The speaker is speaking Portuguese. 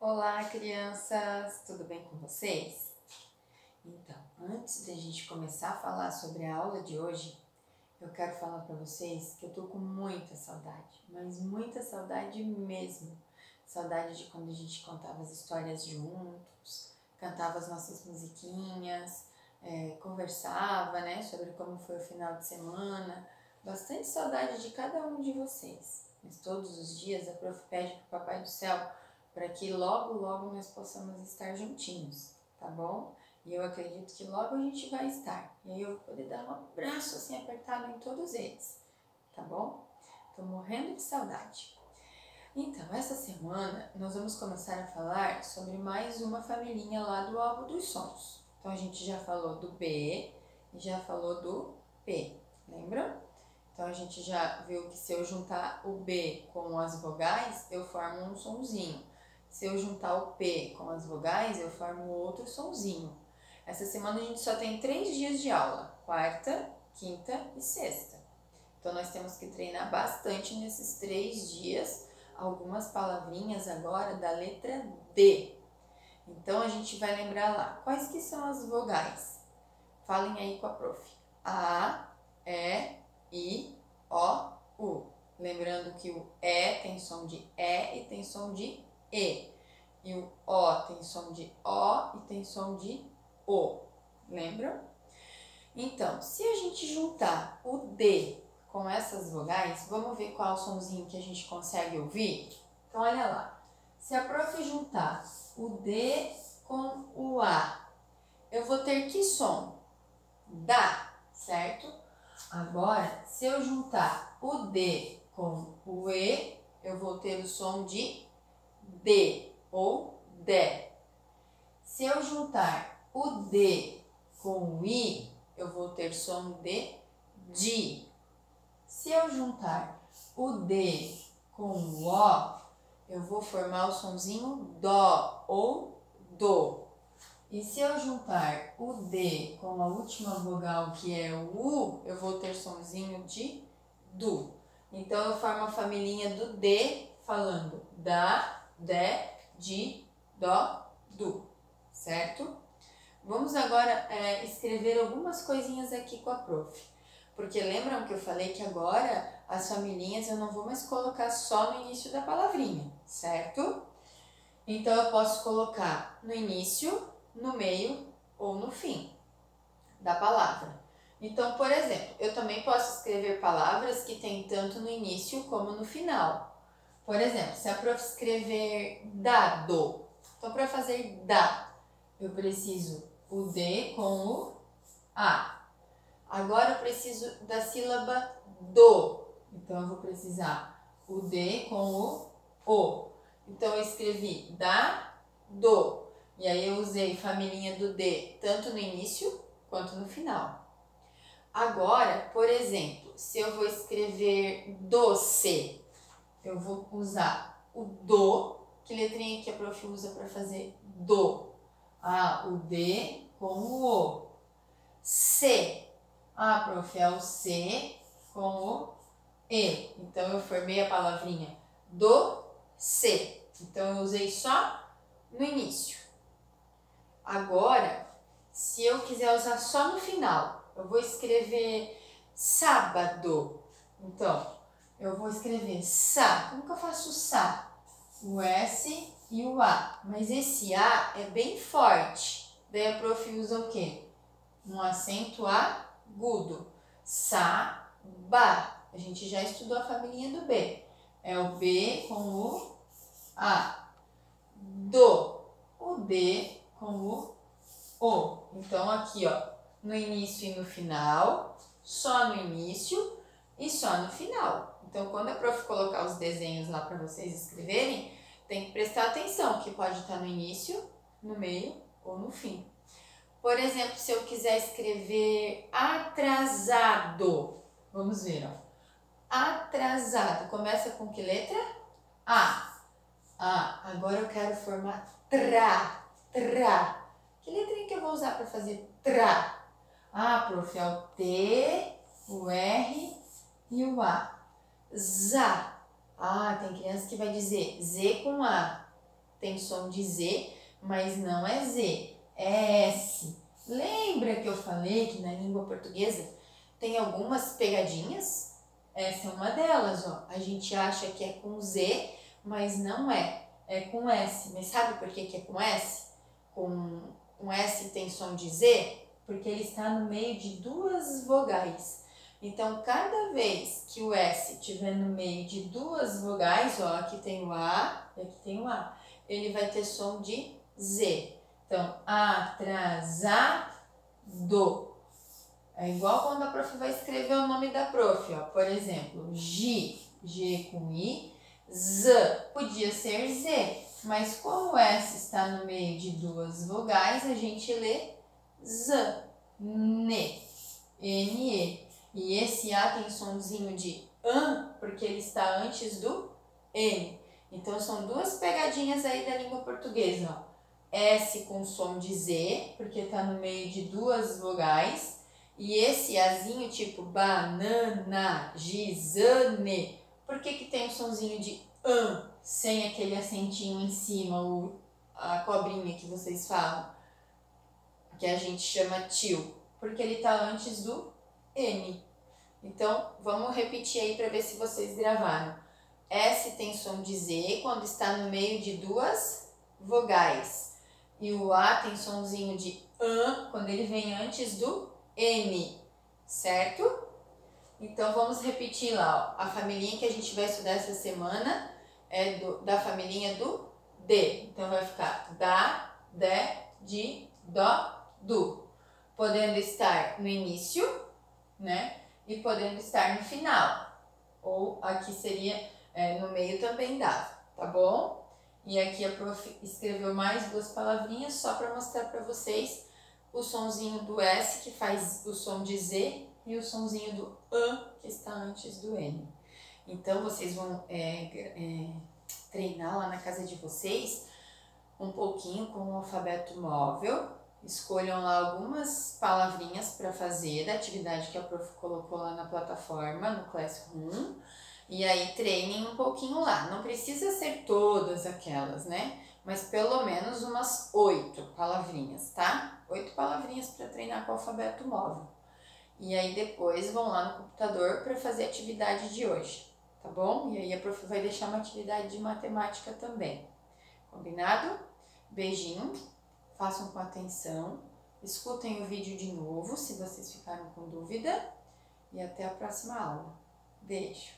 Olá, crianças! Tudo bem com vocês? Então, antes de a gente começar a falar sobre a aula de hoje, eu quero falar para vocês que eu tô com muita saudade, mas muita saudade mesmo. Saudade de quando a gente contava as histórias juntos, cantava as nossas musiquinhas, conversava, né, sobre como foi o final de semana. Bastante saudade de cada um de vocês. Mas todos os dias a Prof pede para o Papai do Céu para que logo nós possamos estar juntinhos, tá bom? E eu acredito que logo a gente vai estar. E aí eu vou poder dar um abraço assim apertado em todos eles, tá bom? Tô morrendo de saudade. Então, essa semana nós vamos começar a falar sobre mais uma familhinha lá do álbum dos sons. Então a gente já falou do B e já falou do P, lembram? Então a gente já viu que se eu juntar o B com as vogais, eu formo um sonzinho. Se eu juntar o P com as vogais, eu formo outro sonzinho. Essa semana a gente só tem 3 dias de aula, quarta, quinta e sexta. Então nós temos que treinar bastante nesses 3 dias, algumas palavrinhas agora da letra D. Então a gente vai lembrar lá, quais que são as vogais? Falem aí com a prof. A, E, I, O, U. Lembrando que o E tem som de E e tem som de E. E o O tem som de O e tem som de O. Lembram? Então, se a gente juntar o D com essas vogais, vamos ver qual sonzinho que a gente consegue ouvir? Então, olha lá. Se a prof juntar o D com o A, eu vou ter que som? Dá, certo? Agora, se eu juntar o D com o E, eu vou ter o som de D ou Dé. Se eu juntar o D com o I, eu vou ter som de Di. Se eu juntar o D com o O, eu vou formar o sonzinho Dó ou Do. E se eu juntar o D com a última vogal, que é o U, eu vou ter sonzinho de Du. Então, eu formo a familhinha do D falando Da, Dé, Di, Dó, Du, certo? Vamos agora escrever algumas coisinhas aqui com a prof. Porque lembram que eu falei que agora as familhinhas eu não vou mais colocar só no início da palavrinha, certo? Então, eu posso colocar no início, no meio ou no fim da palavra. Então, por exemplo, eu também posso escrever palavras que tem tanto no início como no final. Por exemplo, se a prof escrever dado, então para fazer dá, eu preciso o D com o A. Agora eu preciso da sílaba do, então eu vou precisar o D com o. Então eu escrevi da, do. E aí eu usei familhinha do D tanto no início quanto no final. Agora, por exemplo, se eu vou escrever doce, eu vou usar o do. Que letrinha que a prof usa para fazer do? Ah, o D com o O. C. Ah, prof, é o C com o E. Então eu formei a palavrinha do C. Então eu usei só no início. Agora, se eu quiser usar só no final, eu vou escrever sábado. Então, eu vou escrever sa. Como que eu faço sa? O S e o A. Mas esse A é bem forte. Daí a prof usa o quê? Um acento agudo. Sa, ba. A gente já estudou a família do B. É o B com o A. Do. O D com o. Então, aqui, ó, no início e no final, só no início e só no final. Então, quando a prof colocar os desenhos lá para vocês escreverem, tem que prestar atenção, que pode estar no início, no meio ou no fim. Por exemplo, se eu quiser escrever atrasado, vamos ver, ó. Atrasado, começa com que letra? A. Agora eu quero formar tra. Que letrinha que eu vou usar para fazer tra? Ah, prof, é o T, o R e o A. Za. Ah, tem criança que vai dizer Z com A. tem som de Z, mas não é Z, é S. Lembra que eu falei que na língua portuguesa tem algumas pegadinhas? Essa é uma delas, ó. A gente acha que é com Z, mas não é. É com S. Mas sabe por que é com S? Com S tem som de Z? Porque ele está no meio de duas vogais. Então, cada vez que o S estiver no meio de duas vogais, ó, aqui tem o A e aqui tem o A, ele vai ter som de Z. Então, atrasado. É igual quando a prof vai escrever o nome da prof, ó. Por exemplo, G com I, Z, podia ser Z, mas como o S está no meio de duas vogais, a gente lê Z, N, N-E. E esse A tem somzinho de AN, porque ele está antes do N. Então, são duas pegadinhas aí da língua portuguesa, ó. S com som de Z, porque está no meio de duas vogais. E esse Azinho tipo banana, gizane. Por que tem um sonzinho de AN, sem aquele acentinho em cima, a cobrinha que vocês falam? Que a gente chama tio. Porque ele está antes do N. Então, vamos repetir aí para ver se vocês gravaram. S tem som de Z quando está no meio de duas vogais. E o A tem somzinho de AN quando ele vem antes do N, certo? Então, vamos repetir lá, ó. A familhinha que a gente vai estudar essa semana é da familhinha do D. Então, vai ficar da, de, di, dó, du. Podendo estar no início, né? E podendo estar no final. Ou aqui seria no meio também dava, tá bom? E aqui a prof escreveu mais duas palavrinhas só para mostrar para vocês o sonzinho do S, que faz o som de Z, e o sonzinho do AN, que está antes do N. Então, vocês vão treinar lá na casa de vocês um pouquinho com o alfabeto móvel. Escolham lá algumas palavrinhas para fazer da atividade que a prof colocou lá na plataforma, no Classroom. E aí treinem um pouquinho lá. Não precisa ser todas aquelas, né? Mas pelo menos umas 8 palavrinhas, tá? 8 palavrinhas para treinar com o alfabeto móvel. E aí depois vão lá no computador para fazer a atividade de hoje, tá bom? E aí a prof vai deixar uma atividade de matemática também. Combinado? Beijinho, façam com atenção, escutem o vídeo de novo se vocês ficaram com dúvida e até a próxima aula. Beijo!